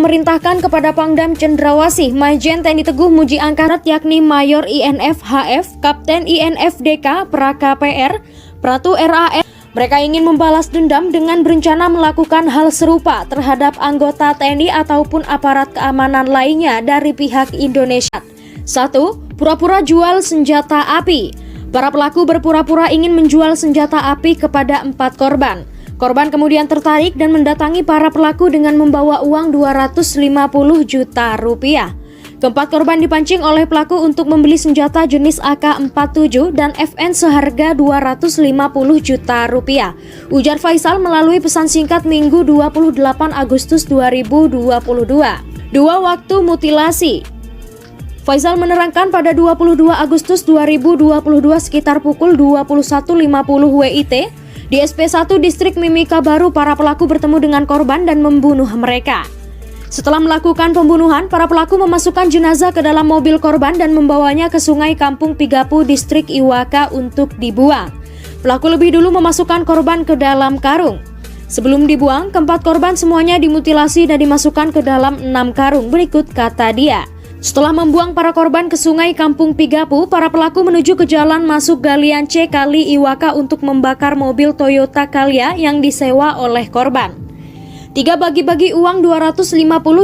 memerintahkan kepada Pangdam Cendrawasih Majen TNI Teguh Muji Angkasa yakni Mayor INF HF, Kapten INF DK, Praka PR, Pratu RAS. Mereka ingin membalas dendam dengan berencana melakukan hal serupa terhadap anggota TNI ataupun aparat keamanan lainnya dari pihak Indonesia. 1. Pura-pura jual senjata api. Para pelaku berpura-pura ingin menjual senjata api kepada 4 korban. Korban kemudian tertarik dan mendatangi para pelaku dengan membawa uang 250 juta rupiah. Keempat korban dipancing oleh pelaku untuk membeli senjata jenis AK-47 dan FN seharga 250 juta rupiah. Ujar Faisal melalui pesan singkat Minggu 28 Agustus 2022. 2. Waktu mutilasi. Faisal menerangkan pada 22 Agustus 2022 sekitar pukul 21.50 WIT, di SP1 Distrik Mimika Baru, para pelaku bertemu dengan korban dan membunuh mereka. Setelah melakukan pembunuhan, para pelaku memasukkan jenazah ke dalam mobil korban dan membawanya ke Sungai Kampung Pigapu, Distrik Iwaka untuk dibuang. Pelaku lebih dulu memasukkan korban ke dalam karung. Sebelum dibuang, keempat korban semuanya dimutilasi dan dimasukkan ke dalam 6 karung. Berikut kata dia. Setelah membuang para korban ke Sungai Kampung Pigapu, para pelaku menuju ke jalan masuk Galian C Kali Iwaka untuk membakar mobil Toyota Calya yang disewa oleh korban. 3. Bagi-bagi uang 250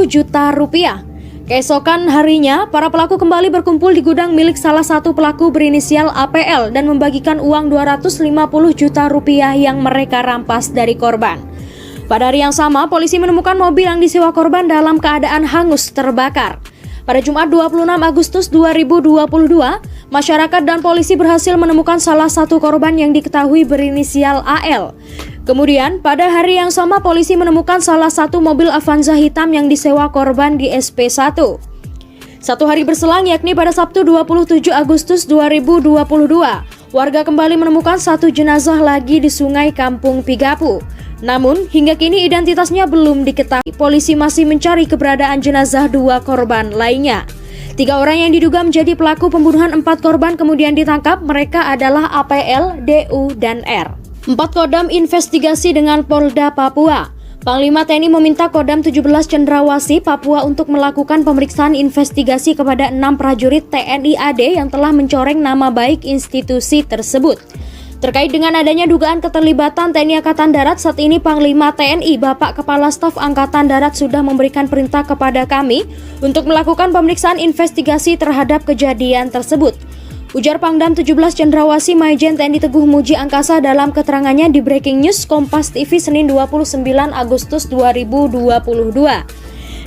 juta rupiah. Keesokan harinya, para pelaku kembali berkumpul di gudang milik salah satu pelaku berinisial APL dan membagikan uang 250 juta rupiah yang mereka rampas dari korban. Pada hari yang sama, polisi menemukan mobil yang disewa korban dalam keadaan hangus terbakar. Pada Jumat 26 Agustus 2022, masyarakat dan polisi berhasil menemukan salah satu korban yang diketahui berinisial AL. Kemudian, pada hari yang sama polisi menemukan salah satu mobil Avanza hitam yang disewa korban di SP1. Satu hari berselang, yakni pada Sabtu 27 Agustus 2022, warga kembali menemukan satu jenazah lagi di Sungai Kampung Pigapu. Namun, hingga kini identitasnya belum diketahui. Polisi masih mencari keberadaan jenazah 2 korban lainnya. 3 orang yang diduga menjadi pelaku pembunuhan 4 korban kemudian ditangkap. Mereka adalah APL, DU, dan R. 4. Kodam investigasi dengan Polda Papua. Panglima TNI meminta Kodam 17 Cendrawasih, Papua untuk melakukan pemeriksaan investigasi kepada 6 prajurit TNI AD yang telah mencoreng nama baik institusi tersebut. Terkait dengan adanya dugaan keterlibatan TNI Angkatan Darat, saat ini Panglima TNI Bapak Kepala Staf Angkatan Darat sudah memberikan perintah kepada kami untuk melakukan pemeriksaan investigasi terhadap kejadian tersebut. Ujar Pangdam 17 Cendrawasih Majen TNI Teguh Muji Angkasa dalam keterangannya di Breaking News Kompas TV Senin 29 Agustus 2022.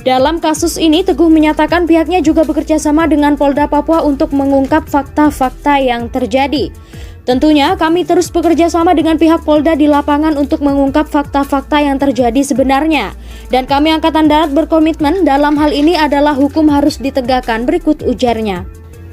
Dalam kasus ini, Teguh menyatakan pihaknya juga bekerja sama dengan Polda Papua untuk mengungkap fakta-fakta yang terjadi. Tentunya kami terus bekerja sama dengan pihak Polda di lapangan untuk mengungkap fakta-fakta yang terjadi sebenarnya. Dan kami Angkatan Darat berkomitmen dalam hal ini adalah hukum harus ditegakkan, berikut ujarnya.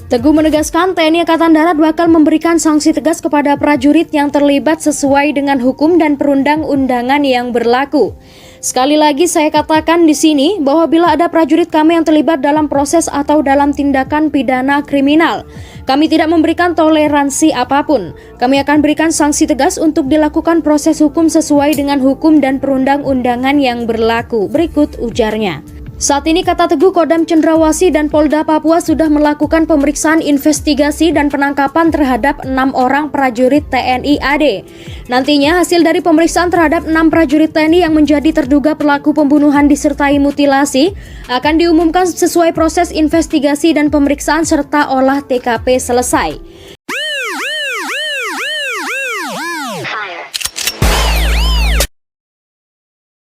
Teguh menegaskan TNI Angkatan Darat bakal memberikan sanksi tegas kepada prajurit yang terlibat sesuai dengan hukum dan perundang-undangan yang berlaku. Sekali lagi saya katakan di sini bahwa bila ada prajurit kami yang terlibat dalam proses atau dalam tindakan pidana kriminal, kami tidak memberikan toleransi apapun. Kami akan berikan sanksi tegas untuk dilakukan proses hukum sesuai dengan hukum dan perundang-undangan yang berlaku. Berikut ujarnya. Saat ini, kata Teguh, Kodam Cendrawasih dan Polda Papua sudah melakukan pemeriksaan investigasi dan penangkapan terhadap 6 orang prajurit TNI AD. Nantinya hasil dari pemeriksaan terhadap 6 prajurit TNI yang menjadi terduga pelaku pembunuhan disertai mutilasi akan diumumkan sesuai proses investigasi dan pemeriksaan serta olah TKP selesai.